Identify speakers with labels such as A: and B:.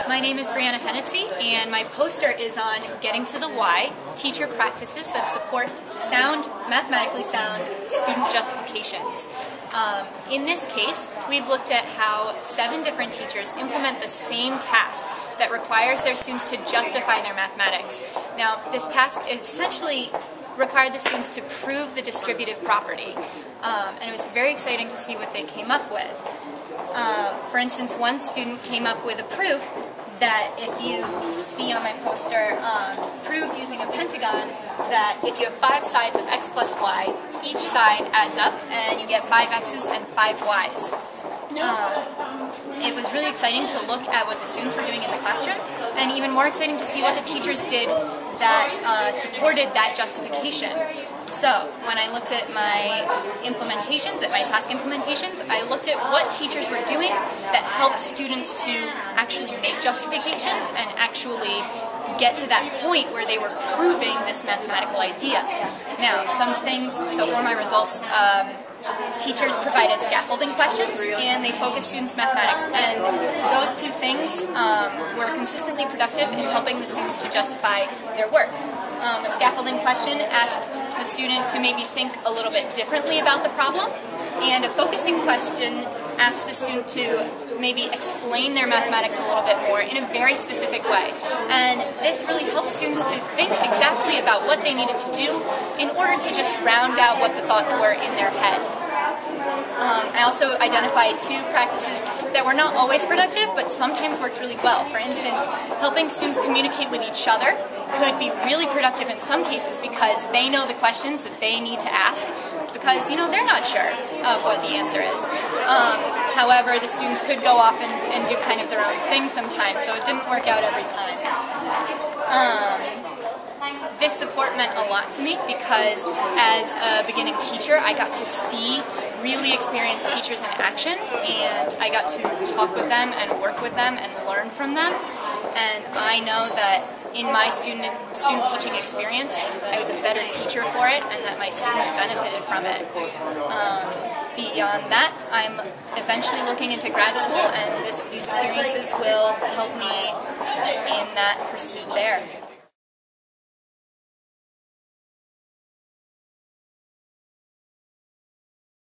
A: My name is Briana Hennessy, and my poster is on Getting to the Why, teacher practices that support mathematically sound student justifications. In this case, we've looked at how 7 different teachers implement the same task that requires their students to justify their mathematics. Now, this task essentially required the students to prove the distributive property, and it was very exciting to see what they came up with. For instance, one student came up with a proof that, if you see on my poster, proved using a pentagon that if you have 5 sides of x plus y, each side adds up and you get 5 x's and 5 y's. It was really exciting to look at what the students were doing in the classroom, and even more exciting to see what the teachers did that supported that justification. So, when I looked at my implementations, at my task implementations, I looked at what teachers were doing that helped students to actually make justifications and actually get to that point where they were proving this mathematical idea. Now, some things, so for my results, teachers provided scaffolding questions and they focused students' mathematics, and those 2 things were consistently productive in helping the students to justify their work. A scaffolding question asked the student to maybe think a little bit differently about the problem, and a focusing question asked the student to maybe explain their mathematics a little bit more in a very specific way. And this really helped students to think exactly about what they needed to do in order to just round out what the thoughts were in their head. I also identified 2 practices that were not always productive, but sometimes worked really well. For instance, helping students communicate with each other could be really productive in some cases because they know the questions that they need to ask, because, they're not sure of what the answer is. However, the students could go off and do kind of their own thing sometimes, so it didn't work out every time. This support meant a lot to me because as a beginning teacher, I got to see really experienced teachers in action, and I got to talk with them and work with them and learn from them. And I know that in my student teaching experience, I was a better teacher for it, and that my students benefited from it. Beyond that, I'm eventually looking into grad school, and these experiences will help me in that pursuit there.